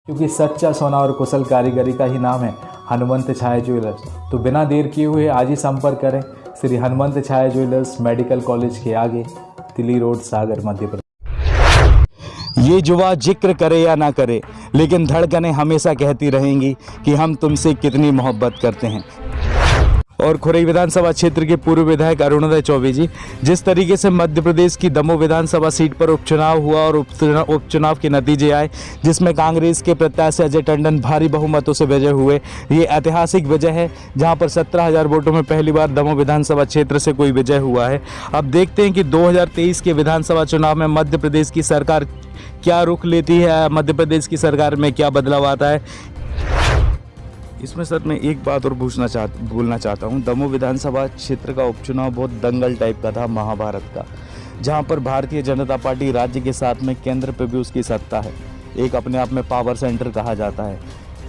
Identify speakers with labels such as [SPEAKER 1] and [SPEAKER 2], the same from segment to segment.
[SPEAKER 1] क्योंकि सच्चा सोना और कुशल कारीगरी का ही नाम है हनुमंत छाया ज्वेलर्स। तो बिना देर किए हुए आज ही संपर्क करें श्री हनुमंत छाया ज्वेलर्स, मेडिकल कॉलेज के आगे, तिली रोड, सागर, मध्य प्रदेश।
[SPEAKER 2] ये जुआ जिक्र करे या ना करे, लेकिन धड़कनें हमेशा कहती रहेंगी कि हम तुमसे कितनी मोहब्बत करते हैं। और खुरई विधानसभा क्षेत्र के पूर्व विधायक अरुणोदय चौबे जी, जिस तरीके से मध्य प्रदेश की दमोह विधानसभा सीट पर उपचुनाव हुआ और उपचुनाव के नतीजे आए, जिसमें कांग्रेस के प्रत्याशी अजय टंडन भारी बहुमतों से विजय हुए। ये ऐतिहासिक विजय है जहां पर 17,000 वोटों में पहली बार दमोह विधानसभा क्षेत्र से कोई विजय हुआ है। अब देखते हैं कि 2023 के विधानसभा चुनाव में मध्य प्रदेश की सरकार क्या रुख लेती है, मध्य प्रदेश की सरकार में क्या बदलाव आता है। इसमें सर मैं एक बात और बोलना चाहता हूँ। दमोह विधानसभा क्षेत्र का उपचुनाव बहुत दंगल टाइप का था, महाभारत का, जहाँ पर भारतीय जनता पार्टी राज्य के साथ में केंद्र पे भी उसकी सत्ता है, एक अपने आप में पावर सेंटर कहा जाता है।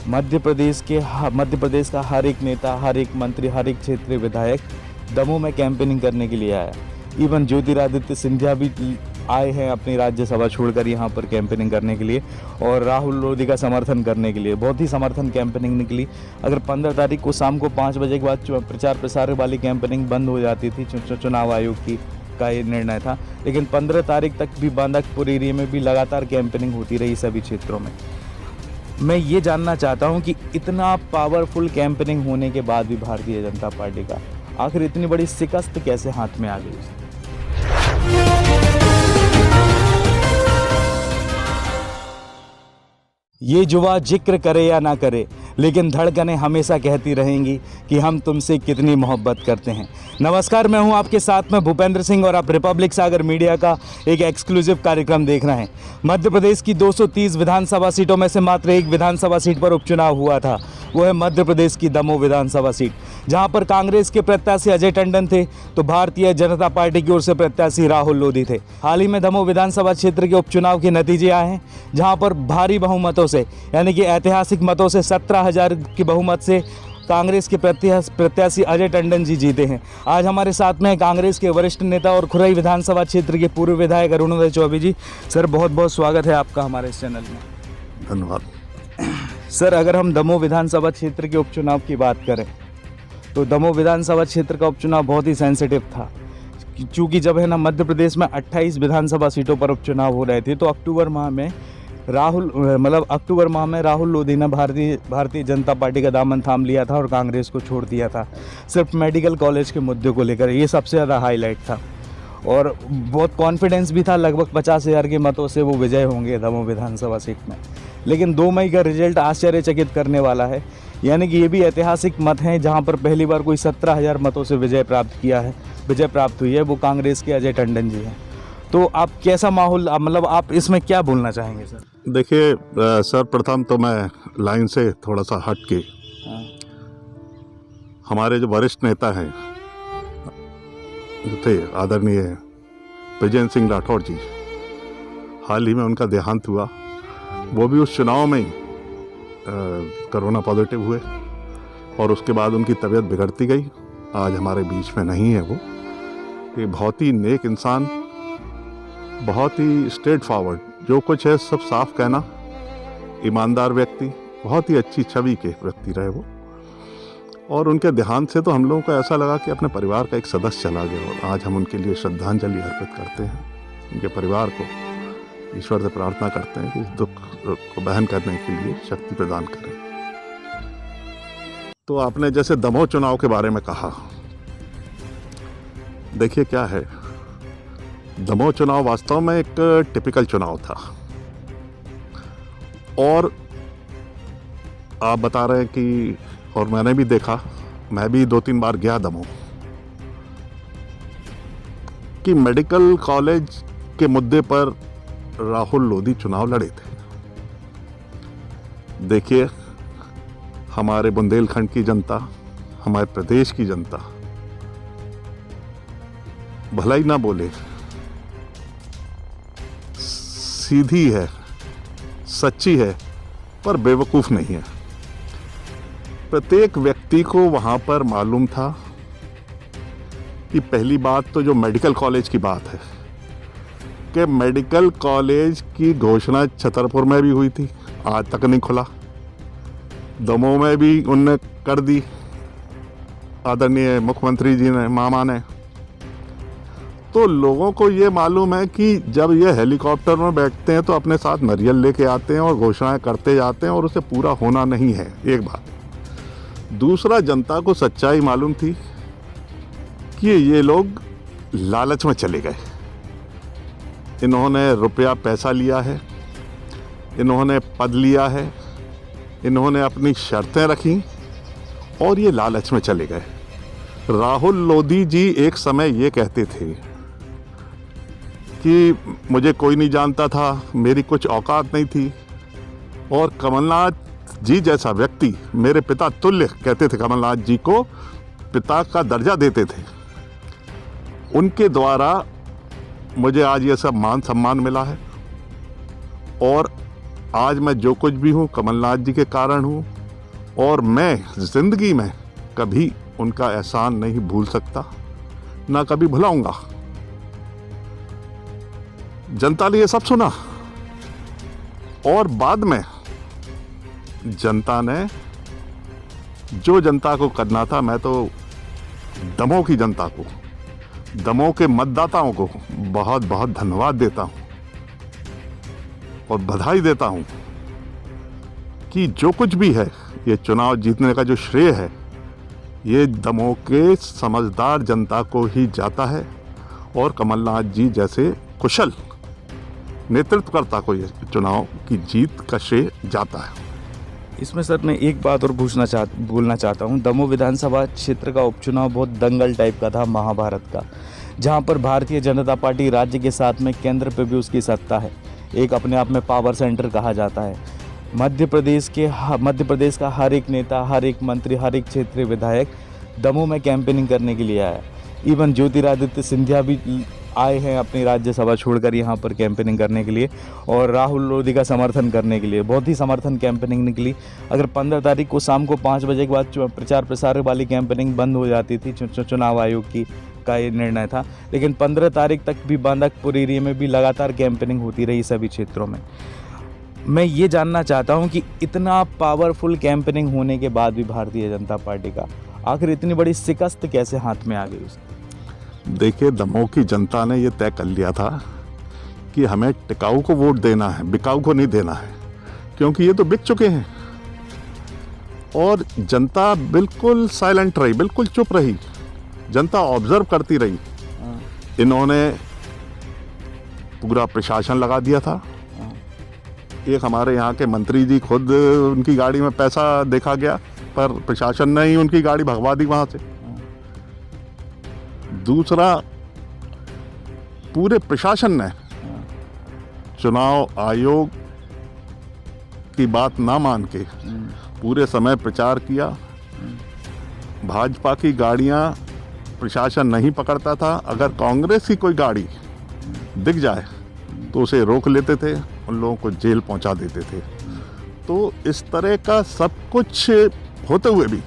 [SPEAKER 2] मध्य प्रदेश का हर एक नेता, हर एक मंत्री, हर एक क्षेत्रीय विधायक दमोह में कैंपेनिंग करने के लिए आया। इवन ज्योतिरादित्य सिंधिया भी आए हैं अपनी राज्यसभा छोड़कर यहाँ पर कैंपेनिंग करने के लिए, और राहुल लोधी का समर्थन करने के लिए बहुत ही समर्थन कैंपेनिंग निकली। अगर 15 तारीख को शाम को 5 बजे के बाद प्रचार प्रसार वाली कैंपेनिंग बंद हो जाती थी, चुनाव आयोग का ये निर्णय था, लेकिन 15 तारीख तक भी बांदकपुर एरिया में भी लगातार कैंपेनिंग होती रही सभी क्षेत्रों में। मैं ये जानना चाहता हूँ कि इतना पावरफुल कैंपेनिंग होने के बाद भी भारतीय जनता पार्टी का आखिर इतनी बड़ी शिकस्त कैसे हाथ में आ गई। ये जुआ जिक्र करे या ना करे, लेकिन धड़कनें हमेशा कहती रहेंगी कि हम तुमसे कितनी मोहब्बत करते हैं। नमस्कार, मैं हूं आपके साथ में भूपेंद्र सिंह और आप रिपब्लिक सागर मीडिया का एक एक्सक्लूसिव कार्यक्रम देख रहे हैं। मध्य प्रदेश की 230 विधानसभा सीटों में से मात्र एक विधानसभा सीट पर उपचुनाव हुआ था, वो है मध्य प्रदेश की दमोह विधानसभा सीट, जहां पर कांग्रेस के प्रत्याशी अजय टंडन थे तो भारतीय जनता पार्टी की ओर से प्रत्याशी राहुल लोधी थे। हाल ही में दमोह विधानसभा क्षेत्र के उपचुनाव के नतीजे आए हैं, जहां पर भारी बहुमतों से, यानी कि ऐतिहासिक मतों से 17,000 की बहुमत से कांग्रेस के प्रत्याशी अजय टंडन जी जीते हैं। आज हमारे साथ में कांग्रेस के वरिष्ठ नेता और खुरई विधानसभा क्षेत्र के पूर्व विधायक अरुणोदय चौबे जी। सर, बहुत बहुत स्वागत है आपका हमारे इस चैनल में।
[SPEAKER 3] धन्यवाद।
[SPEAKER 2] सर, अगर हम दमोह विधानसभा क्षेत्र के उपचुनाव की बात करें तो दमोह विधानसभा क्षेत्र का उपचुनाव बहुत ही सेंसिटिव था, क्योंकि जब है ना मध्य प्रदेश में 28 विधानसभा सीटों पर उपचुनाव हो रहे थे तो अक्टूबर माह में राहुल लोधी ने भारतीय जनता पार्टी का दामन थाम लिया था और कांग्रेस को छोड़ दिया था, सिर्फ मेडिकल कॉलेज के मुद्दे को लेकर। ये सबसे ज़्यादा हाईलाइट था और बहुत कॉन्फिडेंस भी था, लगभग 50,000 के मतों से वो विजय होंगे दमोह विधानसभा सीट में। लेकिन 2 मई का रिजल्ट आश्चर्यचकित करने वाला है, यानी कि ये भी ऐतिहासिक मत हैं जहाँ पर पहली बार कोई 17,000 मतों से विजय प्राप्त हुई है, वो कांग्रेस के अजय टंडन जी हैं। तो आप कैसा माहौल, मतलब आप इसमें क्या बोलना चाहेंगे सर?
[SPEAKER 3] देखिए सर, प्रथम तो मैं लाइन से थोड़ा सा हट के हमारे जो वरिष्ठ नेता हैं जो थे आदरणीय ब्रिजेंद्र सिंह राठौर जी, हाल ही में उनका देहांत हुआ। वो भी उस चुनाव में ही कोरोना पॉजिटिव हुए और उसके बाद उनकी तबीयत बिगड़ती गई। आज हमारे बीच में नहीं है वो। ये बहुत ही नेक इंसान, बहुत ही स्ट्रेट फॉरवर्ड, जो कुछ है सब साफ कहना, ईमानदार व्यक्ति, बहुत ही अच्छी छवि के व्यक्ति रहे वो। और उनके देहांत से तो हम लोगों को ऐसा लगा कि अपने परिवार का एक सदस्य चला गया, और आज हम उनके लिए श्रद्धांजलि अर्पित करते हैं। उनके परिवार को ईश्वर से प्रार्थना करते हैं कि इस दुख को बहन करने के लिए शक्ति प्रदान करें। तो आपने जैसे दमोह चुनाव के बारे में कहा, देखिए क्या है, दमोह चुनाव वास्तव में एक टिपिकल चुनाव था। और आप बता रहे हैं कि, और मैंने भी देखा, मैं भी 2-3 बार गया दमोह, कि मेडिकल कॉलेज के मुद्दे पर राहुल लोधी चुनाव लड़े थे। देखिए, हमारे बुंदेलखंड की जनता, हमारे प्रदेश की जनता भला ही ना बोले, सीधी है, सच्ची है, पर बेवकूफ़ नहीं है। प्रत्येक व्यक्ति को वहाँ पर मालूम था कि पहली बात तो जो मेडिकल कॉलेज की बात है, कि मेडिकल कॉलेज की घोषणा छतरपुर में भी हुई थी, आज तक नहीं खुला। दमोह में भी उनने कर दी, आदरणीय मुख्यमंत्री जी ने, मामा ने। तो लोगों को ये मालूम है कि जब ये हेलीकॉप्टर में बैठते हैं तो अपने साथ नारियल लेके आते हैं और घोषणाएं करते जाते हैं और उसे पूरा होना नहीं है, एक बात। दूसरा, जनता को सच्चाई मालूम थी कि ये लोग लालच में चले गए। इन्होंने रुपया पैसा लिया है, इन्होंने पद लिया है, इन्होंने अपनी शर्तें रखी और ये लालच में चले गए। राहुल लोधी जी एक समय ये कहते थे कि मुझे कोई नहीं जानता था, मेरी कुछ औकात नहीं थी, और कमलनाथ जी जैसा व्यक्ति, मेरे पिता तुल्य कहते थे, कमलनाथ जी को पिता का दर्जा देते थे। उनके द्वारा मुझे आज ये सब मान सम्मान मिला है और आज मैं जो कुछ भी हूँ कमलनाथ जी के कारण हूँ, और मैं जिंदगी में कभी उनका एहसान नहीं भूल सकता, ना कभी भुलाऊंगा। जनता ने ये सब सुना और बाद में जनता ने जो जनता को करना था, मैं तो दमोह की जनता को, दमोह के मतदाताओं को बहुत बहुत धन्यवाद देता हूं और बधाई देता हूं कि जो कुछ भी है, ये चुनाव जीतने का जो श्रेय है, ये दमोह के समझदार जनता को ही जाता है और कमलनाथ जी जैसे कुशल नेतृत्वकर्ता को ये चुनाव की जीत का श्रेय जाता है।
[SPEAKER 2] इसमें सर मैं एक बात और बोलना चाहता हूँ। दमोह विधानसभा क्षेत्र का उपचुनाव बहुत दंगल टाइप का था, महाभारत का, जहाँ पर भारतीय जनता पार्टी राज्य के साथ में केंद्र पे भी उसकी सत्ता है, एक अपने आप में पावर सेंटर कहा जाता है। मध्य प्रदेश का हर एक नेता, हर एक मंत्री, हर एक क्षेत्रीय विधायक दमोह में कैंपेनिंग करने के लिए आया। इवन ज्योतिरादित्य सिंधिया भी आए हैं अपनी राज्यसभा छोड़कर यहाँ पर कैंपेनिंग करने के लिए और राहुल लोधी का समर्थन करने के लिए। बहुत ही समर्थन कैंपेनिंग निकली। अगर 15 तारीख को शाम को 5 बजे के बाद प्रचार प्रसार वाली कैंपेनिंग बंद हो जाती थी, चुनाव आयोग का ये निर्णय था, लेकिन 15 तारीख तक भी बांदकपुर एरिया में भी लगातार कैंपेनिंग होती रही सभी क्षेत्रों में। मैं ये जानना चाहता हूँ कि इतना पावरफुल कैंपेनिंग होने के बाद भी भारतीय जनता पार्टी का आखिर इतनी बड़ी शिकस्त कैसे हाथ में आ गई उसकी?
[SPEAKER 3] देखिए, दमोह की जनता ने ये तय कर लिया था कि हमें टिकाऊ को वोट देना है, बिकाऊ को नहीं देना है, क्योंकि ये तो बिक चुके हैं। और जनता बिल्कुल साइलेंट रही, बिल्कुल चुप रही, जनता ऑब्जर्व करती रही। इन्होंने पूरा प्रशासन लगा दिया था। एक हमारे यहाँ के मंत्री जी खुद, उनकी गाड़ी में पैसा देखा गया, पर प्रशासन ने ही उनकी गाड़ी भगवा दी वहाँ से। दूसरा, पूरे प्रशासन ने चुनाव आयोग की बात ना मान के पूरे समय प्रचार किया। भाजपा की गाड़ियां प्रशासन नहीं पकड़ता था, अगर कांग्रेस की कोई गाड़ी दिख जाए तो उसे रोक लेते थे, उन लोगों को जेल पहुंचा देते थे। तो इस तरह का सब कुछ होते हुए भी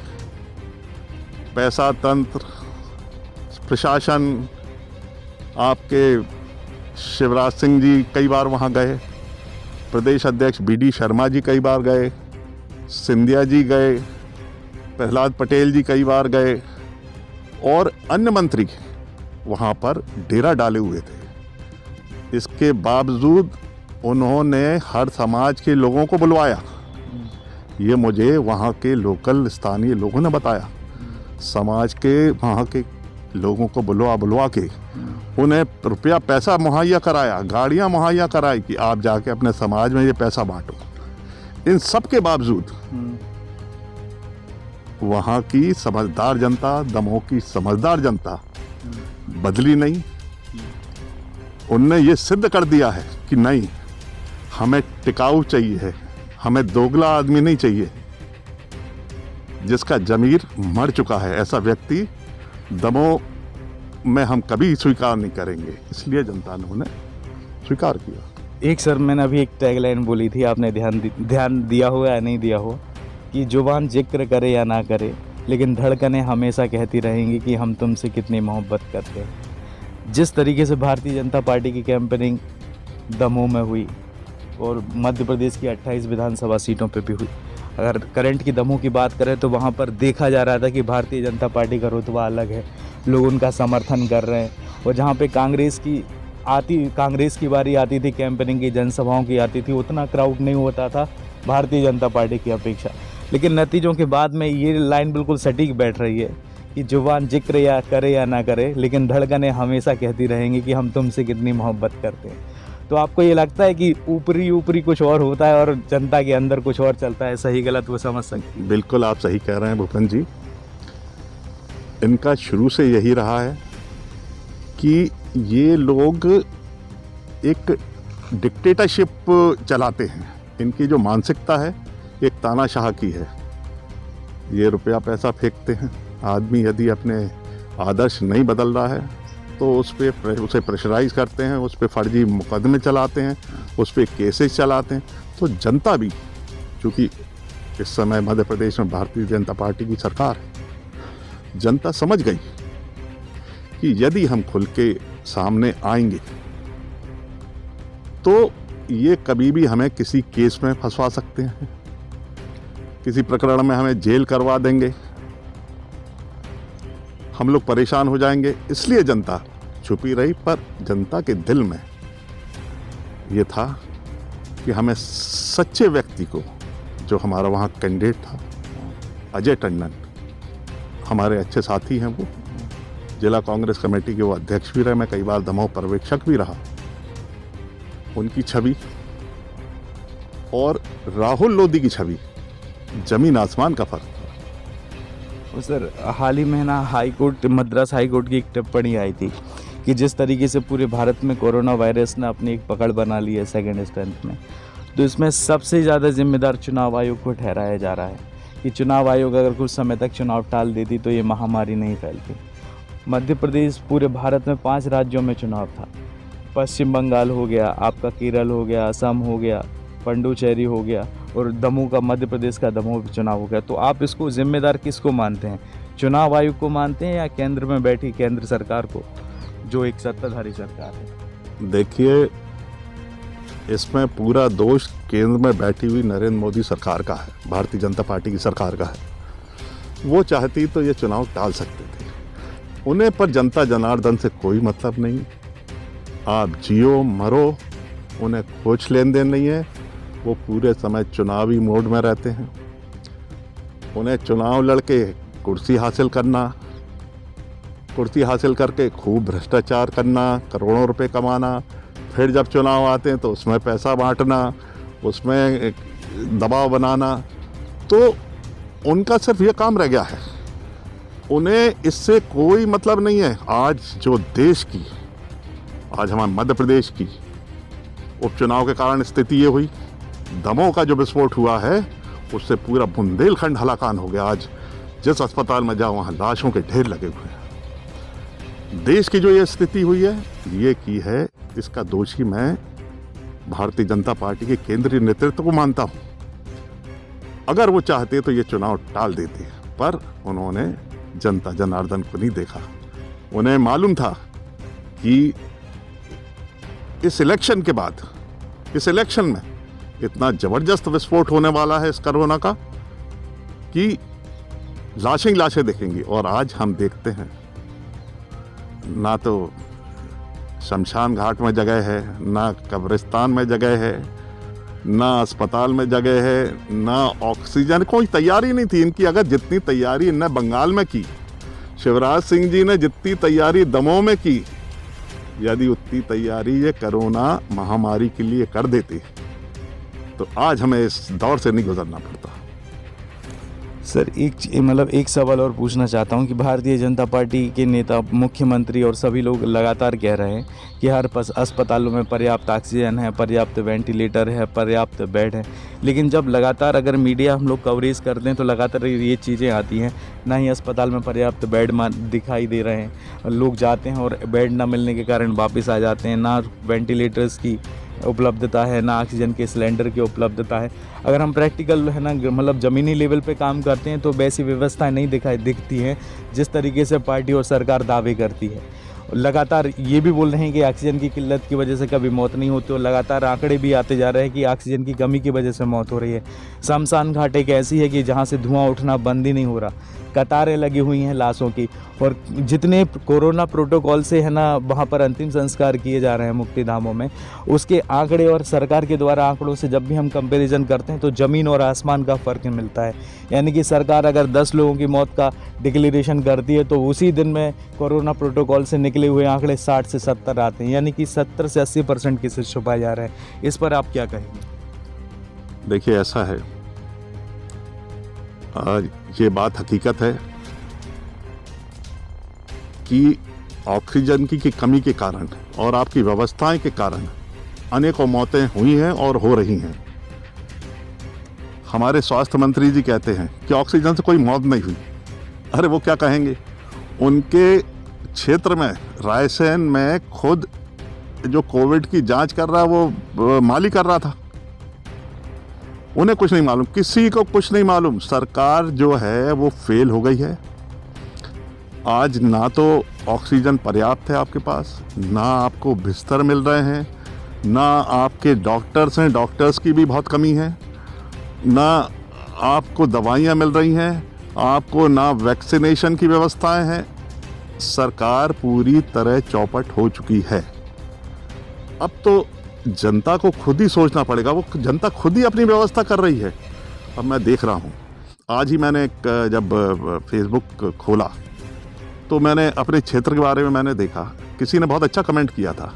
[SPEAKER 3] पैसा तंत्र, प्रशासन, आपके शिवराज सिंह जी कई बार वहाँ गए, प्रदेश अध्यक्ष BD शर्मा जी कई बार गए, सिंधिया जी गए, प्रहलाद पटेल जी कई बार गए और अन्य मंत्री वहाँ पर डेरा डाले हुए थे। इसके बावजूद उन्होंने हर समाज के लोगों को बुलवाया। ये मुझे वहाँ के लोकल स्थानीय लोगों ने बताया। समाज के वहाँ के लोगों को बुलवा के उन्हें रुपया पैसा मुहैया कराया, गाड़ियाँ मुहैया कराई कि आप जाके अपने समाज में ये पैसा बांटो। इन सब के बावजूद वहाँ की समझदार जनता, दमोह की समझदार जनता बदली नहीं। उनने ये सिद्ध कर दिया है कि नहीं, हमें टिकाऊ चाहिए है, हमें दोगला आदमी नहीं चाहिए जिसका जमीर मर चुका है। ऐसा व्यक्ति दमोह में हम कभी स्वीकार नहीं करेंगे। इसलिए जनता ने उन्हें स्वीकार किया।
[SPEAKER 2] एक सर, मैंने अभी एक टैगलाइन बोली थी, आपने ध्यान दिया हो या नहीं दिया हो, कि जुबान जिक्र करे या ना करे, लेकिन धड़कनें हमेशा कहती रहेंगी कि हम तुमसे कितनी मोहब्बत करते हैं। जिस तरीके से भारतीय जनता पार्टी की कैंपेनिंग दमोह में हुई और मध्य प्रदेश की 28 विधानसभा सीटों पे भी हुई, अगर करंट की दमोह की बात करें तो वहाँ पर देखा जा रहा था कि भारतीय जनता पार्टी का रुतबा अलग है, लोग उनका समर्थन कर रहे हैं। और जहाँ पे कांग्रेस की बारी आती थी, कैंपेनिंग की, जनसभाओं की आती थी, उतना क्राउड नहीं होता था भारतीय जनता पार्टी की अपेक्षा। लेकिन नतीजों के बाद में ये लाइन बिल्कुल सटीक बैठ रही है कि जुबान जिक्र या करे या ना करे, लेकिन धड़कनें हमेशा कहती रहेंगी कि हम तुमसे कितनी मोहब्बत करते हैं। तो आपको ये लगता है कि ऊपरी कुछ और होता है और जनता के अंदर कुछ और चलता है, सही गलत वो समझ सकती है?
[SPEAKER 3] बिल्कुल आप सही कह रहे हैं भूपेन जी। इनका शुरू से यही रहा है कि ये लोग एक डिक्टेटरशिप चलाते हैं। इनकी जो मानसिकता है एक तानाशाह की है। ये रुपया पैसा फेंकते हैं। आदमी यदि अपने आदर्श नहीं बदल रहा है तो उसे प्रेशराइज करते हैं, उस पर फर्जी मुकदमे चलाते हैं, उस पर केसेस चलाते हैं। तो जनता भी, चूँकि इस समय मध्य प्रदेश में भारतीय जनता पार्टी की सरकार है, जनता समझ गई कि यदि हम खुल के सामने आएंगे तो ये कभी भी हमें किसी केस में फंसवा सकते हैं, किसी प्रकरण में हमें जेल करवा देंगे, हम लोग परेशान हो जाएंगे। इसलिए जनता छुपी रही, पर जनता के दिल में ये था कि हमें सच्चे व्यक्ति को, जो हमारा वहाँ कैंडिडेट था अजय टंडन, हमारे अच्छे साथी हैं, वो जिला कांग्रेस कमेटी के वो अध्यक्ष भी रहे, मैं कई बार दमोह पर्यवेक्षक भी रहा, उनकी छवि और राहुल लोधी की छवि जमीन आसमान का फर्क था।
[SPEAKER 2] और सर, हाल ही में ना मद्रास हाई कोर्ट की एक टिप्पणी आई थी कि जिस तरीके से पूरे भारत में कोरोना वायरस ने अपनी एक पकड़ बना ली है सेकेंड स्ट्रेंथ में, तो इसमें सबसे ज़्यादा जिम्मेदार चुनाव आयोग को ठहराया जा रहा है कि चुनाव आयोग अगर कुछ समय तक चुनाव टाल देती तो ये महामारी नहीं फैलती। मध्य प्रदेश पूरे भारत में 5 राज्यों में चुनाव था। पश्चिम बंगाल हो गया, आपका केरल हो गया, असम हो गया, पुडुचेरी हो गया, और दमोह का, मध्य प्रदेश का दमोह चुनाव हो गया। तो आप इसको जिम्मेदार किसको मानते हैं? चुनाव आयोग को मानते हैं या केंद्र में बैठी केंद्र सरकार को, जो एक सत्ताधारी सरकार है?
[SPEAKER 3] देखिए, इसमें पूरा दोष केंद्र में बैठी हुई नरेंद्र मोदी सरकार का है, भारतीय जनता पार्टी की सरकार का है। वो चाहती तो ये चुनाव टाल सकते थे, उन्हें पर जनता जनार्दन से कोई मतलब नहीं। आप जियो मरो, उन्हें कुछ लेन देन नहीं है। वो पूरे समय चुनावी मोड में रहते हैं। उन्हें चुनाव लड़के कुर्सी हासिल करना, कुर्सी हासिल करके खूब भ्रष्टाचार करना, करोड़ों रुपए कमाना, फिर जब चुनाव आते हैं तो उसमें पैसा बांटना, उसमें दबाव बनाना। तो उनका सिर्फ ये काम रह गया है, उन्हें इससे कोई मतलब नहीं है। आज जो देश की, आज हमारे मध्य प्रदेश की उपचुनाव के कारण स्थिति ये हुई, दमोह का जो विस्फोट हुआ है उससे पूरा बुंदेलखंड हलाकान हो गया। आज जिस अस्पताल में जाओ वहाँ लाशों के ढेर लगे हुए हैं। देश की जो ये स्थिति हुई है, ये की है, इसका दोषी मैं भारतीय जनता पार्टी के केंद्रीय नेतृत्व को मानता हूँ। अगर वो चाहते तो ये चुनाव टाल देते, पर उन्होंने जनता जनार्दन को नहीं देखा। उन्हें मालूम था कि इस इलेक्शन के बाद, इस इलेक्शन में इतना जबरदस्त विस्फोट होने वाला है इस कोरोना का कि लाशें देखेंगी। और आज हम देखते हैं, ना तो शमशान घाट में जगह है, ना कब्रिस्तान में जगह है, ना अस्पताल में जगह है, ना ऑक्सीजन, कोई तैयारी नहीं थी इनकी। अगर जितनी तैयारी इनने बंगाल में की, शिवराज सिंह जी ने जितनी तैयारी दमोह में की, यदि उतनी तैयारी ये कोरोना महामारी के लिए कर देते तो आज हमें इस दौर से नहीं गुजरना पड़ता।
[SPEAKER 2] सर, एक सवाल और पूछना चाहता हूं कि भारतीय जनता पार्टी के नेता, मुख्यमंत्री और सभी लोग लगातार कह रहे हैं कि हर अस्पतालों में पर्याप्त ऑक्सीजन है, पर्याप्त वेंटिलेटर है, पर्याप्त बेड है, लेकिन जब लगातार अगर मीडिया हम लोग कवरेज करते हैं तो लगातार ये चीज़ें आती हैं, ना ही अस्पताल में पर्याप्त बेड दिखाई दे रहे हैं, लोग जाते हैं और बेड ना मिलने के कारण वापस आ जाते हैं, ना वेंटिलेटर्स की उपलब्धता है, ना ऑक्सीजन के सिलेंडर की उपलब्धता है। अगर हम प्रैक्टिकल है ना, मतलब ज़मीनी लेवल पे काम करते हैं तो वैसी व्यवस्थाएं नहीं दिखती हैं जिस तरीके से पार्टी और सरकार दावे करती है। लगातार ये भी बोल रहे हैं कि ऑक्सीजन की किल्लत की वजह से कभी मौत नहीं होती, और लगातार आंकड़े भी आते जा रहे हैं कि ऑक्सीजन की कमी की वजह से मौत हो रही है। शमशान घाट एक ऐसी है कि जहाँ से धुआं उठना बंद ही नहीं हो रहा, कतारें लगी हुई हैं लाशों की, और जितने कोरोना प्रोटोकॉल से है ना वहाँ पर अंतिम संस्कार किए जा रहे हैं मुक्ति धामों में, उसके आंकड़े और सरकार के द्वारा आंकड़ों से जब भी हम कंपैरिजन करते हैं तो ज़मीन और आसमान का फ़र्क मिलता है। यानी कि सरकार अगर 10 लोगों की मौत का डिक्लेरेशन करती है तो उसी दिन में कोरोना प्रोटोकॉल से निकले हुए आंकड़े 60 से 70 आते हैं, यानी कि 70 से 80% केसेस छुपाए जा रहे हैं। इस पर आप क्या कहेंगे?
[SPEAKER 3] देखिए, ऐसा है, ये बात हकीकत है कि ऑक्सीजन की कमी के कारण और आपकी व्यवस्थाएं के कारण अनेकों मौतें हुई हैं और हो रही हैं। हमारे स्वास्थ्य मंत्री जी कहते हैं कि ऑक्सीजन से कोई मौत नहीं हुई। अरे वो क्या कहेंगे, उनके क्षेत्र में रायसेन में खुद जो कोविड की जांच कर रहा है वो माली कर रहा था। उन्हें कुछ नहीं मालूम, किसी को कुछ नहीं मालूम। सरकार जो है वो फेल हो गई है। आज ना तो ऑक्सीजन पर्याप्त है आपके पास, ना आपको बिस्तर मिल रहे हैं, ना आपके डॉक्टर्स हैं, डॉक्टर्स की भी बहुत कमी है, ना आपको दवाइयाँ मिल रही हैं, आपको ना वैक्सीनेशन की व्यवस्थाएं हैं। सरकार पूरी तरह चौपट हो चुकी है। अब तो जनता को खुद ही सोचना पड़ेगा, वो जनता खुद ही अपनी व्यवस्था कर रही है। अब मैं देख रहा हूँ, आज ही मैंने जब फेसबुक खोला तो मैंने अपने क्षेत्र के बारे में मैंने देखा, किसी ने बहुत अच्छा कमेंट किया था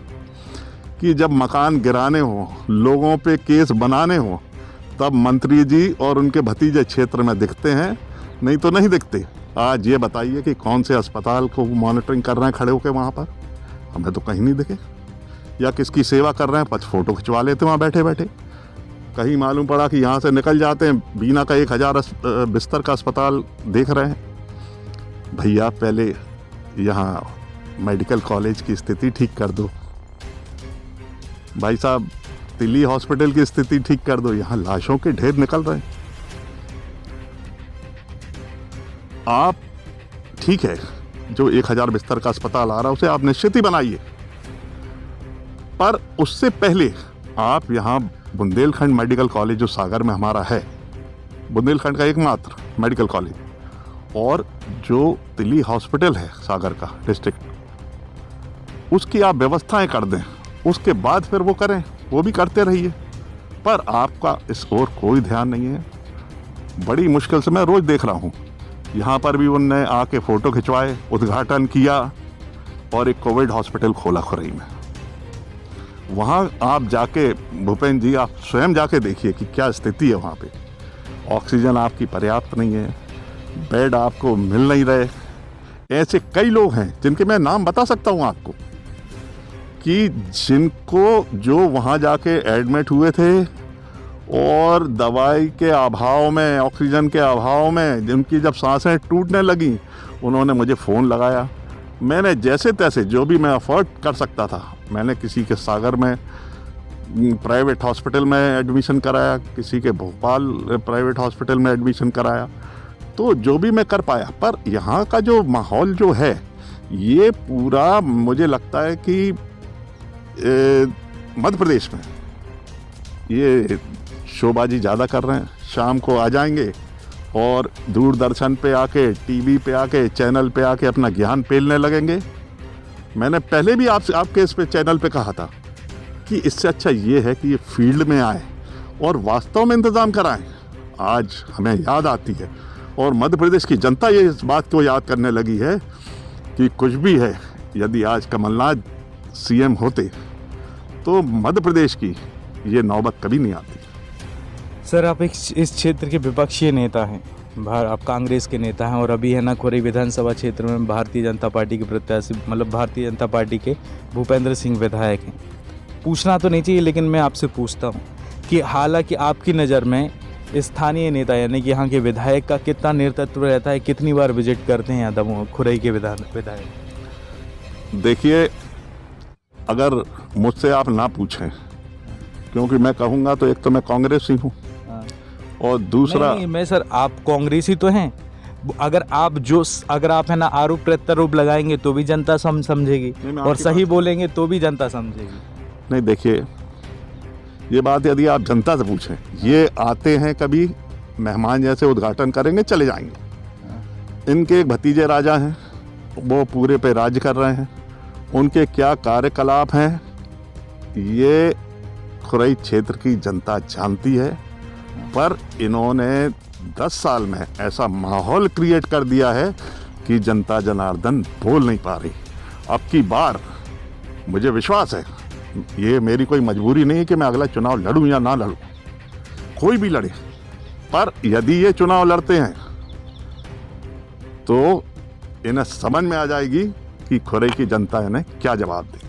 [SPEAKER 3] कि जब मकान गिराने हो, लोगों पे केस बनाने हो, तब मंत्री जी और उनके भतीजे क्षेत्र में दिखते हैं, नहीं तो नहीं दिखते। आज ये बताइए कि कौन से अस्पताल को मॉनिटरिंग कर रहे हैं खड़े होकर वहाँ पर? हमें तो कहीं नहीं दिखे। या किसकी सेवा कर रहे हैं, 5 फोटो खिंचवा लेते वहाँ बैठे बैठे। कहीं मालूम पड़ा कि यहाँ से निकल जाते हैं, बीना का 1000 बिस्तर का अस्पताल देख रहे हैं। भैया पहले यहाँ मेडिकल कॉलेज की स्थिति ठीक कर दो, भाई साहब तिल्ली हॉस्पिटल की स्थिति ठीक कर दो। यहाँ लाशों के ढेर निकल रहे हैं। आप ठीक है, जो 1000 बिस्तर का अस्पताल आ रहा है उसे आप निश्चित ही बनाइए, पर उससे पहले आप यहाँ बुंदेलखंड मेडिकल कॉलेज जो सागर में हमारा है, बुंदेलखंड का एकमात्र मेडिकल कॉलेज, और जो तिल्ली हॉस्पिटल है सागर का डिस्ट्रिक्ट, उसकी आप व्यवस्थाएं कर दें, उसके बाद फिर वो करें, वो भी करते रहिए। पर आपका इस ओर कोई ध्यान नहीं है। बड़ी मुश्किल से मैं रोज़ देख रहा हूँ, यहाँ पर भी उनने आके फ़ोटो खिंचवाए, उद्घाटन किया और एक कोविड हॉस्पिटल खोला खुरई में। वहाँ आप जाके, भूपेंद्र जी आप स्वयं जाके देखिए कि क्या स्थिति है वहाँ पे। ऑक्सीजन आपकी पर्याप्त नहीं है, बेड आपको मिल नहीं रहे। ऐसे कई लोग हैं जिनके मैं नाम बता सकता हूँ आपको, कि जिनको जो वहाँ जाके एडमिट हुए थे और दवाई के अभाव में, ऑक्सीजन के अभाव में जिनकी जब सांसें टूटने लगी, उन्होंने मुझे फ़ोन लगाया। मैंने जैसे तैसे जो भी मैं अफोर्ड कर सकता था, मैंने किसी के सागर में प्राइवेट हॉस्पिटल में एडमिशन कराया, किसी के भोपाल प्राइवेट हॉस्पिटल में एडमिशन कराया, तो जो भी मैं कर पाया। पर यहाँ का जो माहौल जो है, ये पूरा मुझे लगता है कि मध्य प्रदेश में ये शोबाजी ज़्यादा कर रहे हैं। शाम को आ जाएंगे और दूरदर्शन पे आके, टीवी पे आके, चैनल पे आके अपना ज्ञान पेलने लगेंगे। मैंने पहले भी आपके इस पे चैनल पे कहा था कि इससे अच्छा ये है कि ये फील्ड में आए और वास्तव में इंतज़ाम कराएं। आज हमें याद आती है और मध्य प्रदेश की जनता ये इस बात को याद करने लगी है कि कुछ भी है, यदि आज कमलनाथ सीएम होते तो मध्य प्रदेश की ये नौबत कभी नहीं आती।
[SPEAKER 2] सर, आप इस क्षेत्र के विपक्षी नेता हैं, आप कांग्रेस के नेता हैं, और अभी है ना खुरई विधानसभा क्षेत्र में भारतीय जनता पार्टी के प्रत्याशी, मतलब भारतीय जनता पार्टी के भूपेंद्र सिंह विधायक हैं। पूछना तो नहीं चाहिए, लेकिन मैं आपसे पूछता हूँ कि हालांकि आपकी नज़र में स्थानीय नेता यानी कि यहाँ के विधायक का कितना नेतृत्व रहता है, कितनी बार विजिट करते हैं यहाँ दमोह खुरई के विधायक?
[SPEAKER 3] देखिए, अगर मुझसे आप ना पूछें, क्योंकि मैं कहूँगा तो एक तो मैं कांग्रेसी हूँ और दूसरा
[SPEAKER 2] नहीं, मैं सर, आप कांग्रेसी तो हैं, अगर आप है ना आरोप प्रत्यारोप लगाएंगे तो भी जनता समझेगी,
[SPEAKER 3] मैं
[SPEAKER 2] और
[SPEAKER 3] आपकी
[SPEAKER 2] सही बोलेंगे तो भी जनता समझेगी।
[SPEAKER 3] नहीं, देखिए, ये बात यदि आप जनता से पूछें, ये आते हैं कभी मेहमान जैसे उद्घाटन करेंगे चले जाएंगे। इनके एक भतीजे राजा हैं, वो पूरे पे राज कर रहे हैं। उनके क्या कार्यकलाप हैं ये खुरई क्षेत्र की जनता जानती है, पर इन्होंने 10 साल में ऐसा माहौल क्रिएट कर दिया है कि जनता जनार्दन बोल नहीं पा रही। अब की बार मुझे विश्वास है, ये मेरी कोई मजबूरी नहीं है कि मैं अगला चुनाव लड़ूं या ना लड़ूं, कोई भी लड़े, पर यदि ये चुनाव लड़ते हैं तो इन्हें समझ में आ जाएगी कि खुरई की जनता इन्हें क्या जवाब दे।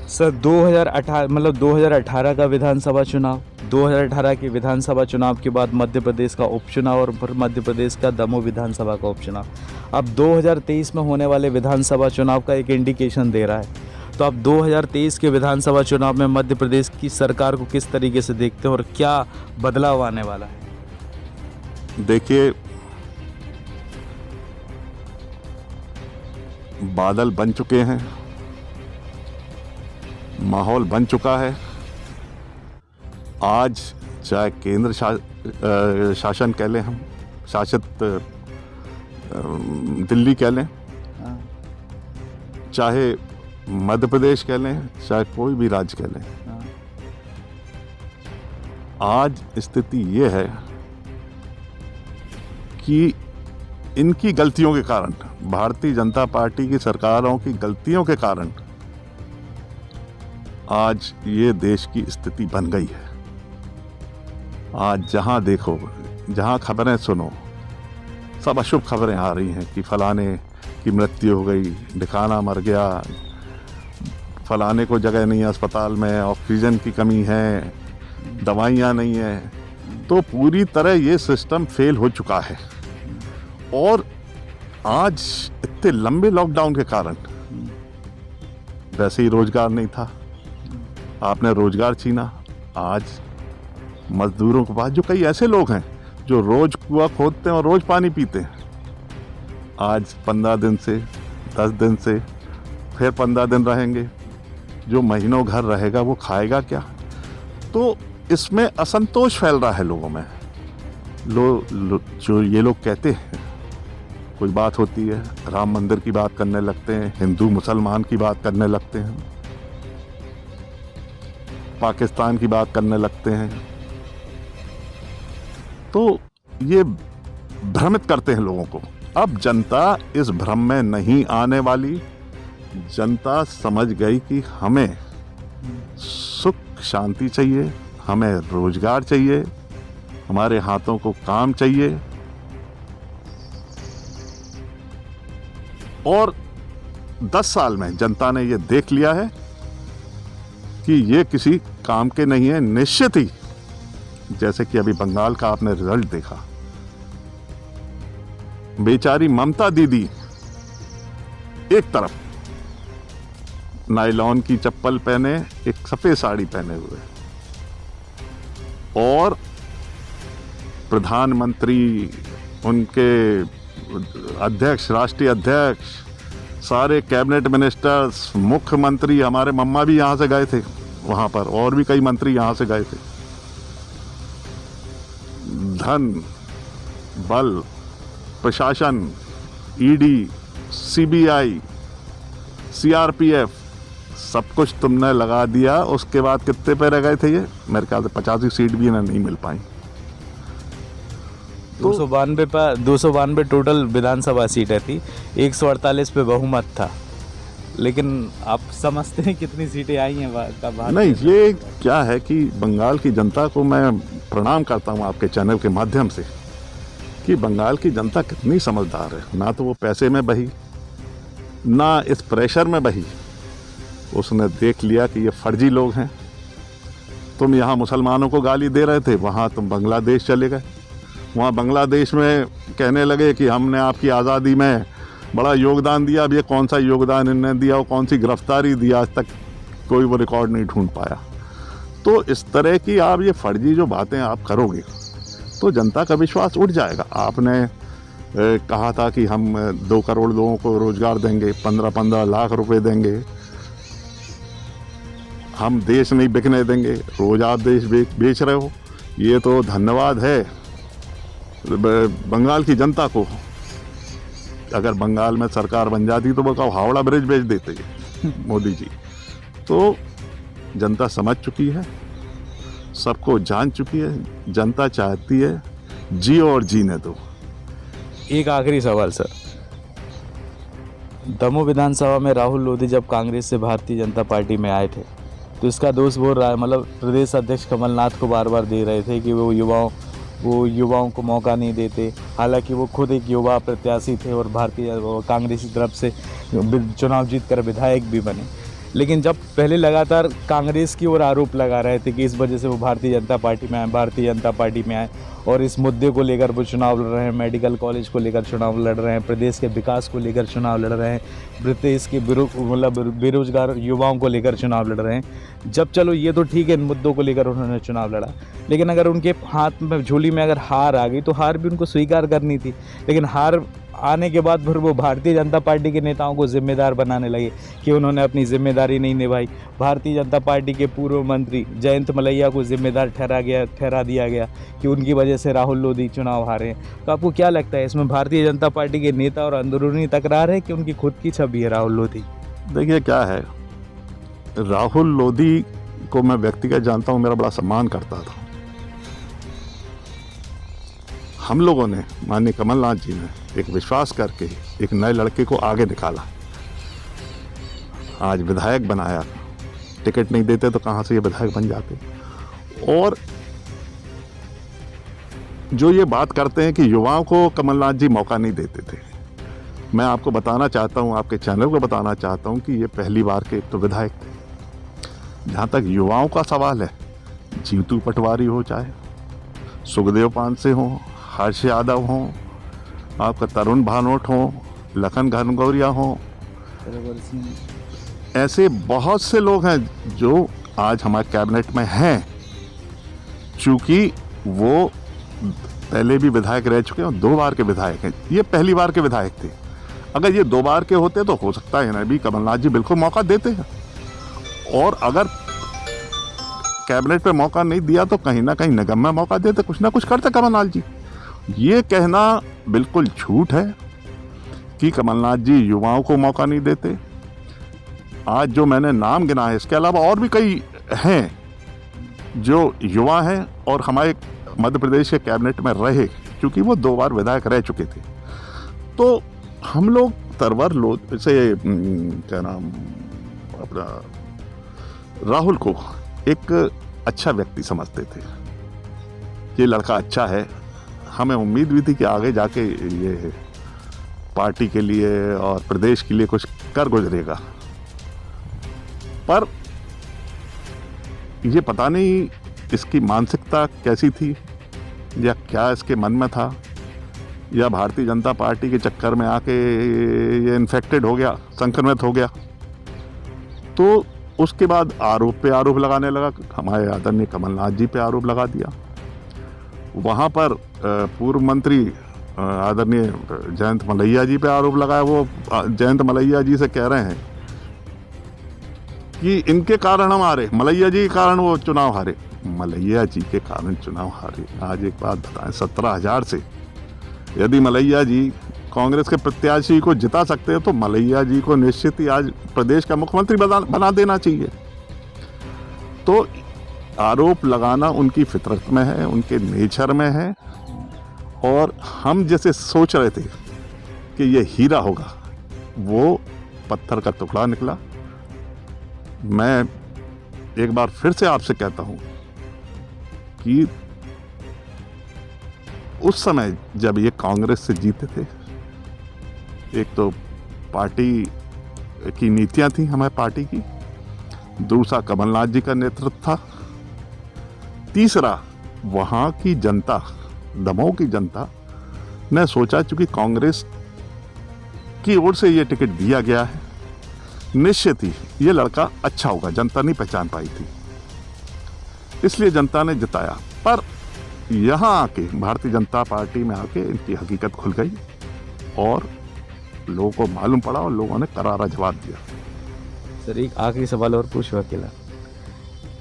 [SPEAKER 2] सर 2018 का विधानसभा चुनाव, 2018 के विधानसभा चुनाव के बाद मध्य प्रदेश का उपचुनाव और फिर मध्य प्रदेश का दमोह विधानसभा का उपचुनाव, अब 2023 में होने वाले विधानसभा चुनाव का एक इंडिकेशन दे रहा है। तो अब 2023 के विधानसभा चुनाव में मध्य प्रदेश की सरकार को किस तरीके से देखते हैं और क्या बदलाव आने वाला है?
[SPEAKER 3] देखिए, बादल बन चुके हैं, माहौल बन चुका है। आज चाहे केंद्र शासन कह लें, हम शासित दिल्ली कह लें, चाहे मध्य प्रदेश कह लें, चाहे कोई भी राज्य कह लें, आज स्थिति ये है कि इनकी गलतियों के कारण, भारतीय जनता पार्टी की सरकारों की गलतियों के कारण आज ये देश की स्थिति बन गई है। आज जहां देखो, जहां खबरें सुनो, सब अशुभ खबरें आ रही हैं कि फलाने की मृत्यु हो गई, ढिकाना मर गया, फलाने को जगह नहीं है अस्पताल में, ऑक्सीजन की कमी है, दवाइयाँ नहीं है। तो पूरी तरह ये सिस्टम फेल हो चुका है। और आज इतने लंबे लॉकडाउन के कारण वैसे ही रोजगार नहीं था, आपने रोजगार छीना। आज मजदूरों के पास, जो कई ऐसे लोग हैं जो रोज कुआं खोदते हैं और रोज पानी पीते हैं, आज 15 दिन से, 10 दिन से, फिर 15 दिन रहेंगे। जो महीनों घर रहेगा वो खाएगा क्या? तो इसमें असंतोष फैल रहा है लोगों में। जो ये लोग कहते हैं, कोई बात होती है, राम मंदिर की बात करने लगते हैं, हिंदू मुसलमान की बात करने लगते हैं, पाकिस्तान की बात करने लगते हैं। तो ये भ्रमित करते हैं लोगों को। अब जनता इस भ्रम में नहीं आने वाली। जनता समझ गई कि हमें सुख शांति चाहिए, हमें रोजगार चाहिए, हमारे हाथों को काम चाहिए। और 10 साल में जनता ने ये देख लिया है कि ये किसी काम के नहीं है। निश्चित ही, जैसे कि अभी बंगाल का आपने रिजल्ट देखा, बेचारी ममता दीदी एक तरफ नायलॉन की चप्पल पहने, एक सफेद साड़ी पहने हुए, और प्रधानमंत्री, उनके अध्यक्ष, राष्ट्रीय अध्यक्ष, सारे कैबिनेट मिनिस्टर्स, मुख्यमंत्री, हमारे मम्मा भी यहाँ से गए थे वहाँ पर, और भी कई मंत्री यहाँ से गए थे। धन, बल, प्रशासन, ईडी, सीबीआई, सीआरपीएफ, सब कुछ तुमने लगा दिया। उसके बाद कितने पे रह गए थे ये? मेरे ख्याल से 85 सीट भी इन्हें नहीं मिल पाई।
[SPEAKER 2] 292 टोटल विधानसभा सीटें थी, 148 पे बहुमत था। लेकिन आप समझते हैं कितनी सीटें आई हैं का बात?
[SPEAKER 3] नहीं, ये क्या है कि बंगाल की जनता को मैं प्रणाम करता हूँ आपके चैनल के माध्यम से, कि बंगाल की जनता कितनी समझदार है। ना तो वो पैसे में बही, ना इस प्रेशर में बही। उसने देख लिया कि ये फर्जी लोग हैं। तुम यहाँ मुसलमानों को गाली दे रहे थे, वहाँ तुम बांग्लादेश चले गए। वहाँ बांग्लादेश में कहने लगे कि हमने आपकी आज़ादी में बड़ा योगदान दिया। अब ये कौन सा योगदान इन्होंने दिया और कौन सी गिरफ्तारी दी, आज तक कोई वो रिकॉर्ड नहीं ढूंढ पाया। तो इस तरह की आप ये फर्जी जो बातें आप करोगे तो जनता का विश्वास उठ जाएगा। आपने कहा था कि हम 2 करोड़ लोगों को रोजगार देंगे, 15-15 लाख रुपए देंगे, हम देश नहीं बिकने देंगे। रोज आप देश बेच रहे हो। ये तो धन्यवाद है बंगाल की जनता को। अगर बंगाल में सरकार बन जाती तो वो हावड़ा ब्रिज बेच देते मोदी जी। तो जनता समझ चुकी है, सबको जान चुकी है। जनता चाहती है जियो और जीने दो।
[SPEAKER 2] एक आखिरी सवाल सर, दमोह विधानसभा में राहुल लोधी जब कांग्रेस से भारतीय जनता पार्टी में आए थे तो इसका दोष बोल रहा है, मतलब प्रदेश अध्यक्ष कमलनाथ को बार बार दे रहे थे कि वो युवाओं को मौका नहीं देते। हालांकि वो खुद एक युवा प्रत्याशी थे और कांग्रेस की तरफ से चुनाव जीतकर विधायक भी बने। लेकिन जब पहले लगातार कांग्रेस की ओर आरोप लगा रहे थे कि इस वजह से वो भारतीय जनता पार्टी में आए और इस मुद्दे को लेकर वो चुनाव लड़ रहे हैं, मेडिकल कॉलेज को लेकर चुनाव लड़ रहे हैं, प्रदेश के विकास को लेकर चुनाव लड़ रहे हैं, प्रदेश के बेरोजगार युवाओं को लेकर चुनाव लड़ रहे हैं। जब चलो ये तो ठीक है, इन मुद्दों को लेकर उन्होंने चुनाव लड़ा, लेकिन अगर उनके हाथ में झोली में अगर हार आ गई तो हार भी उनको स्वीकार करनी थी। लेकिन हार आने के बाद फिर वो भारतीय जनता पार्टी के नेताओं को जिम्मेदार बनाने लगे कि उन्होंने अपनी जिम्मेदारी नहीं निभाई। भारतीय जनता पार्टी के पूर्व मंत्री जयंत मलैया को जिम्मेदार ठहरा दिया गया कि उनकी वजह से राहुल लोधी चुनाव हारे। तो आपको क्या लगता है, इसमें भारतीय जनता पार्टी के नेता और अंदरूनी तकरार है कि उनकी खुद की छवि है राहुल लोधी?
[SPEAKER 3] देखिए क्या है, राहुल लोधी को मैं व्यक्तिगत जानता हूँ, मेरा बड़ा सम्मान करता था। हम लोगों ने, माननीय कमलनाथ जी ने एक विश्वास करके एक नए लड़के को आगे निकाला, आज विधायक बनाया। टिकट नहीं देते तो कहाँ से ये विधायक बन जाते। और जो ये बात करते हैं कि युवाओं को कमलनाथ जी मौका नहीं देते थे, मैं आपको बताना चाहता हूँ, आपके चैनल को बताना चाहता हूँ कि ये पहली बार के तो विधायक थे। जहाँ तक युवाओं का सवाल है, जीतू पटवारी हो, चाहे सुखदेव पांसे हों, हर्ष यादव हों, आपका तरुण भानोट हों, लखन घनगौरिया हों, ऐसे बहुत से लोग हैं जो आज हमारे कैबिनेट में हैं। चूँकि वो पहले भी विधायक रह चुके हैं और 2 बार के विधायक हैं, ये पहली बार के विधायक थे। अगर ये 2 बार के होते तो हो सकता है ना भी कमलनाथ जी बिल्कुल मौका देते हैं। और अगर कैबिनेट पे मौका नहीं दिया तो कहीं ना कहीं निगम में मौका देते, कुछ ना कुछ करते कमलनाथ जी। ये कहना बिल्कुल झूठ है कि कमलनाथ जी युवाओं को मौका नहीं देते। आज जो मैंने नाम गिना है, इसके अलावा और भी कई हैं जो युवा हैं और हमारे मध्य प्रदेश के कैबिनेट में रहे, क्योंकि वो 2 बार विधायक रह चुके थे। तो हम लोग तरवर लोग से क्या नाम अपना राहुल को एक अच्छा व्यक्ति समझते थे। ये लड़का अच्छा है, हमें उम्मीद भी थी कि आगे जाके ये पार्टी के लिए और प्रदेश के लिए कुछ कर गुजरेगा। पर ये पता नहीं इसकी मानसिकता कैसी थी या क्या इसके मन में था, या भारतीय जनता पार्टी के चक्कर में आके ये इन्फेक्टेड हो गया, संक्रमित हो गया। तो उसके बाद आरोप पे आरोप लगाने लगा, हमारे आदरणीय कमलनाथ जी पे आरोप लगा दिया। वहाँ पर पूर्व मंत्री आदरणीय जयंत मलैया जी पे आरोप लगाया। वो जयंत मलैया जी से कह रहे हैं कि इनके कारण हम हारे, मलैया जी के कारण वो चुनाव हारे। मलैया जी के कारण चुनाव हारे? आज एक बात बताएं, 17,000 से यदि मलैया जी कांग्रेस के प्रत्याशी को जिता सकते हैं तो मलैया जी को निश्चित ही आज प्रदेश का मुख्यमंत्री बना देना चाहिए। तो आरोप लगाना उनकी फितरत में है, उनके नेचर में है। और हम जैसे सोच रहे थे कि ये हीरा होगा, वो पत्थर का टुकड़ा निकला। मैं एक बार फिर से आपसे कहता हूं कि उस समय जब ये कांग्रेस से जीते थे, एक तो पार्टी की नीतियां थी हमारी पार्टी की, दूसरा कमलनाथ जी का नेतृत्व था, तीसरा वहाँ की जनता, दमोह की जनता ने सोचा चूंकि कांग्रेस की ओर से ये टिकट दिया गया है, निश्चित ही ये लड़का अच्छा होगा। जनता नहीं पहचान पाई थी, इसलिए जनता ने जिताया। पर यहाँ आके भारतीय जनता पार्टी में आके इनकी हकीकत खुल गई। और लोगों को मालूम पड़ा और लोगों ने करारा जवाब दिया।
[SPEAKER 2] सर एक आखिरी सवाल और पूछो अकेला।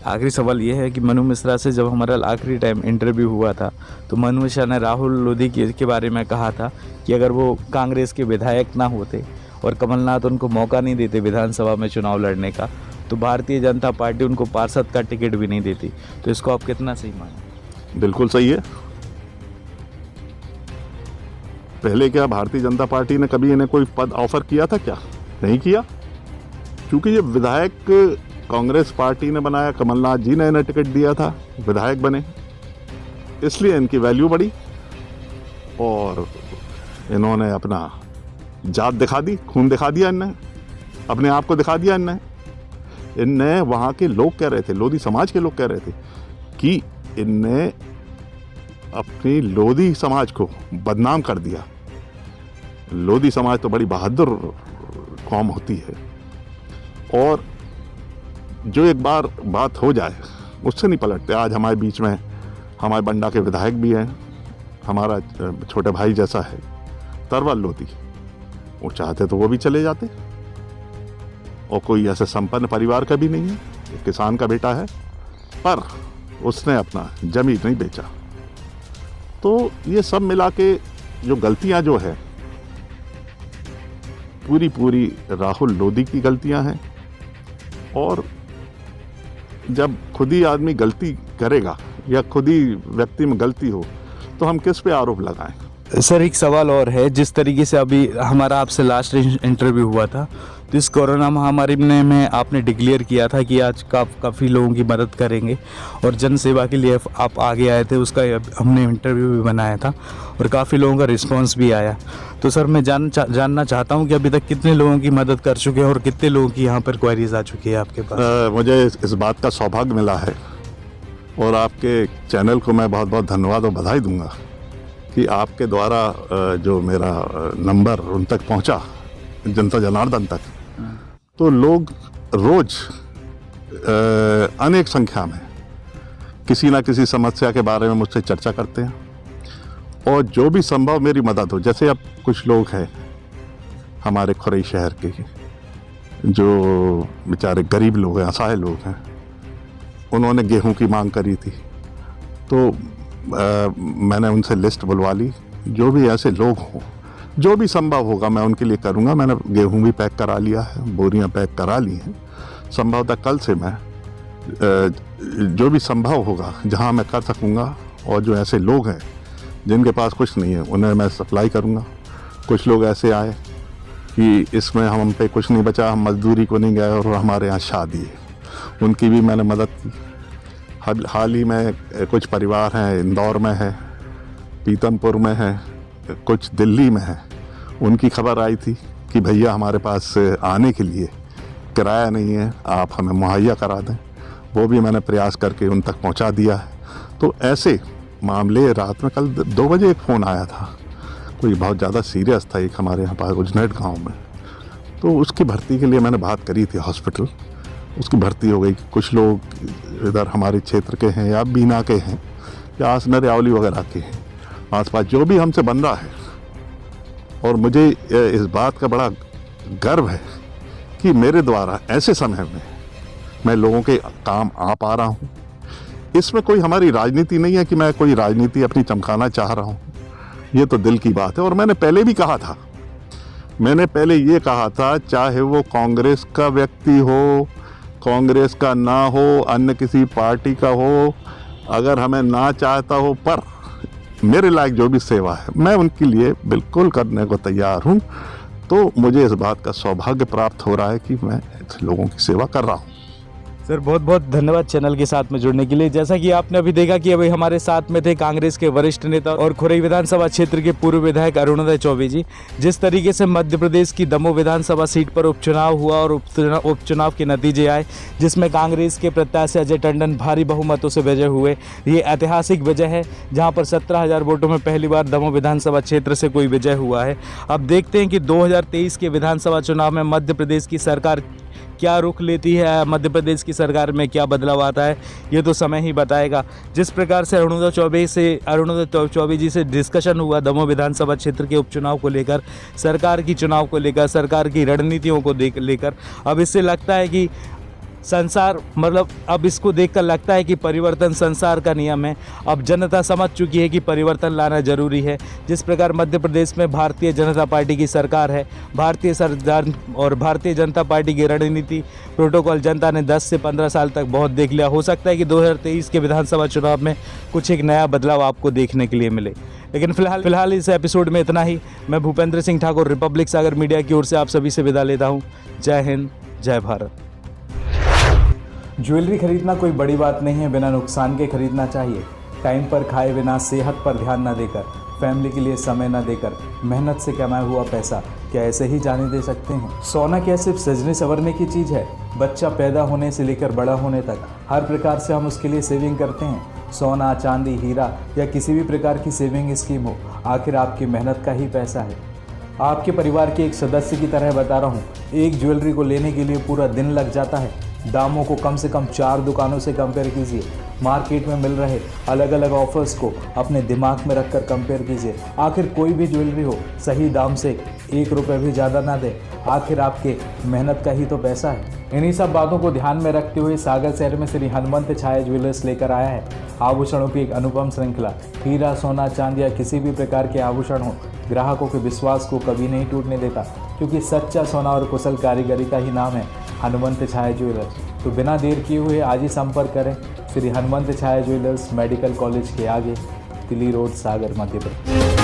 [SPEAKER 2] आखिरी सवाल ये है कि मनु मिश्रा से जब हमारा आखिरी टाइम इंटरव्यू हुआ था तो मनु मिश्रा ने राहुल लोधी के बारे में कहा था कि अगर वो कांग्रेस के विधायक ना होते और कमलनाथ उनको मौका नहीं देते विधानसभा में चुनाव लड़ने का तो भारतीय जनता पार्टी उनको पार्षद का टिकट भी नहीं देती। तो इसको आप कितना सही माने?
[SPEAKER 3] बिल्कुल सही है। पहले क्या भारतीय जनता पार्टी ने कभी इन्हें कोई पद ऑफर किया था क्या? नहीं किया, क्योंकि ये विधायक कांग्रेस पार्टी ने बनाया, कमलनाथ जी ने इन्हें टिकट दिया था, विधायक बने, इसलिए इनकी वैल्यू बढ़ी और इन्होंने अपना जात दिखा दी, खून दिखा दिया, इनने अपने आप को दिखा दिया। इनने वहाँ के लोग कह रहे थे, लोधी समाज के लोग कह रहे थे कि इनने अपनी लोधी समाज को बदनाम कर दिया। लोधी समाज तो बड़ी बहादुर कौम होती है और जो एक बार बात हो जाए उससे नहीं पलटते। आज हमारे बीच में हमारे बंडा के विधायक भी हैं, हमारा छोटे भाई जैसा है तरवल लोधी, वो चाहते तो वो भी चले जाते और कोई ऐसे संपन्न परिवार का भी नहीं है, एक किसान का बेटा है, पर उसने अपना जमीन नहीं बेचा। तो ये सब मिला के जो गलतियां जो है पूरी राहुल लोधी की गलतियां हैं और जब खुद ही आदमी गलती करेगा या खुद ही व्यक्ति में गलती हो तो हम किस पे आरोप लगाएं?
[SPEAKER 2] सर एक सवाल और है, जिस तरीके से अभी हमारा आपसे लास्ट इंटरव्यू हुआ था तो इस कोरोना महामारी में आपने डिक्लेयर किया था कि आज काफ़ी लोगों की मदद करेंगे और जन सेवा के लिए आप आगे आए थे, उसका हमने इंटरव्यू भी बनाया था और काफ़ी लोगों का रिस्पांस भी आया। तो सर मैं जानना चाहता हूं कि अभी तक कितने लोगों की मदद कर चुके हैं और कितने लोगों की यहाँ पर क्वेरीज आ चुकी है आपके पास?
[SPEAKER 3] मुझे इस बात का सौभाग्य मिला है और आपके चैनल को मैं बहुत बहुत धन्यवाद और बधाई दूंगा कि आपके द्वारा जो मेरा नंबर उन तक पहुंचा, जनता जनार्दन तक, तो लोग रोज अनेक संख्या में किसी ना किसी समस्या के बारे में मुझसे चर्चा करते हैं और जो भी संभव मेरी मदद हो। जैसे अब कुछ लोग हैं हमारे खुरई शहर के जो बेचारे गरीब लोग हैं, असहाय लोग हैं, उन्होंने गेहूं की मांग करी थी तो मैंने उनसे लिस्ट बुलवा ली। जो भी ऐसे लोग हों, जो भी संभव होगा मैं उनके लिए करूंगा। मैंने गेहूं भी पैक करा लिया है, बोरियां पैक करा ली हैं। संभवतः कल से मैं जो भी संभव होगा जहां मैं कर सकूंगा और जो ऐसे लोग हैं जिनके पास कुछ नहीं है उन्हें मैं सप्लाई करूंगा। कुछ लोग ऐसे आए कि इसमें हम पे कुछ नहीं बचा, हम मजदूरी को नहीं गए और हमारे यहाँ शादी है, उनकी भी मैंने मदद की। हाल ही में कुछ परिवार हैं, इंदौर में है, पीतमपुर में है, कुछ दिल्ली में है, उनकी खबर आई थी कि भैया हमारे पास आने के लिए किराया नहीं है, आप हमें मुहैया करा दें। वो भी मैंने प्रयास करके उन तक पहुंचा दिया है। तो ऐसे मामले, रात में कल 2 बजे एक फ़ोन आया था, कोई बहुत ज़्यादा सीरियस था, एक हमारे यहाँ पास उजनेट गाँव में, तो उसकी भर्ती के लिए मैंने बात करी थी हॉस्पिटल, उसकी भर्ती हो गई। कुछ लोग इधर हमारे क्षेत्र के हैं या बीना के हैं या आसनर यावली वगैरह के हैं, आसपास जो भी हमसे बन रहा है। और मुझे इस बात का बड़ा गर्व है कि मेरे द्वारा ऐसे समय में मैं लोगों के काम आ पा रहा हूँ। इसमें कोई हमारी राजनीति नहीं है कि मैं कोई राजनीति अपनी चमकाना चाह रहा हूँ, ये तो दिल की बात है। और मैंने पहले भी कहा था, मैंने पहले ये कहा था, चाहे वो कांग्रेस का व्यक्ति हो, कांग्रेस का ना हो, अन्य किसी पार्टी का हो, अगर हमें ना चाहता हो, पर मेरे लायक जो भी सेवा है मैं उनके लिए बिल्कुल करने को तैयार हूँ। तो मुझे इस बात का सौभाग्य प्राप्त हो रहा है कि मैं लोगों की सेवा कर रहा हूँ।
[SPEAKER 2] सर बहुत बहुत धन्यवाद चैनल के साथ में जुड़ने के लिए। जैसा कि आपने अभी देखा कि अभी हमारे साथ में थे कांग्रेस के वरिष्ठ नेता और खुरई विधानसभा क्षेत्र के पूर्व विधायक अरुणोदय चौबे जी। जिस तरीके से मध्य प्रदेश की दमोह विधानसभा सीट पर उपचुनाव हुआ और उपचुनाव के नतीजे आए, जिसमें कांग्रेस के प्रत्याशी अजय टंडन भारी बहुमतों से विजय हुए। ये ऐतिहासिक विजय है जहाँ पर 17,000 वोटों में पहली बार दमोह विधानसभा क्षेत्र से कोई विजय हुआ है। अब देखते हैं कि 2023 के विधानसभा चुनाव में मध्य प्रदेश की सरकार क्या रुख लेती है मध्य प्रदेश की सरकार में, क्या बदलाव आता है, ये तो समय ही बताएगा। जिस प्रकार से अरुणोदय चौबे जी से डिस्कशन हुआ दमोह विधानसभा क्षेत्र के उपचुनाव को लेकर, सरकार की चुनाव को लेकर, सरकार की रणनीतियों को लेकर, अब इससे लगता है कि अब इसको देखकर लगता है कि परिवर्तन संसार का नियम है। अब जनता समझ चुकी है कि परिवर्तन लाना जरूरी है। जिस प्रकार मध्य प्रदेश में भारतीय जनता पार्टी की सरकार है, भारतीय जनता पार्टी की रणनीति प्रोटोकॉल जनता ने 10 से 15 साल तक बहुत देख लिया। हो सकता है कि 2023 के विधानसभा चुनाव में कुछ एक नया बदलाव आपको देखने के लिए मिले। लेकिन फिलहाल इस एपिसोड में इतना ही। मैं भूपेंद्र सिंह ठाकुर रिपब्लिक सागर मीडिया की ओर से आप सभी से विदा लेता हूँ। जय हिंद, जय भारत।
[SPEAKER 1] ज्वेलरी खरीदना कोई बड़ी बात नहीं है, बिना नुकसान के खरीदना चाहिए। टाइम पर खाए बिना, सेहत पर ध्यान न देकर, फैमिली के लिए समय न देकर, मेहनत से कमाया हुआ पैसा क्या ऐसे ही जाने दे सकते हैं? सोना क्या सिर्फ सजने संवरने की चीज़ है? बच्चा पैदा होने से लेकर बड़ा होने तक हर प्रकार से हम उसके लिए सेविंग करते हैं। सोना, चांदी, हीरा या किसी भी प्रकार की सेविंग स्कीम हो, आखिर आपकी मेहनत का ही पैसा है। आपके परिवार के एक सदस्य की तरह बता रहा हूँ, एक ज्वेलरी को लेने के लिए पूरा दिन लग जाता है। दामों को कम से कम 4 दुकानों से कंपेयर कीजिए। मार्केट में मिल रहे अलग अलग ऑफर्स को अपने दिमाग में रखकर कंपेयर कीजिए। आखिर कोई भी ज्वेलरी हो, सही दाम से 1 रुपये भी ज़्यादा ना दे, आखिर आपके मेहनत का ही तो पैसा है। इन्हीं सब बातों को ध्यान में रखते हुए सागर शहर में श्री हनुमंत छाया ज्वेलर्स लेकर आया है आभूषणों की एक अनुपम श्रृंखला। हीरा, सोना, चांदी या किसी भी प्रकार के आभूषण हो, ग्राहकों के विश्वास को कभी नहीं टूटने देता, क्योंकि सच्चा सोना और कुशल कारीगरी का ही नाम है हनुमंत छाया ज्वेलर्स। तो बिना देर किए हुए आज ही संपर्क करें श्री हनुमंत छाया ज्वेलर्स, मेडिकल कॉलेज के आगे, तिली रोड, सागर, मध्य प्रदेश।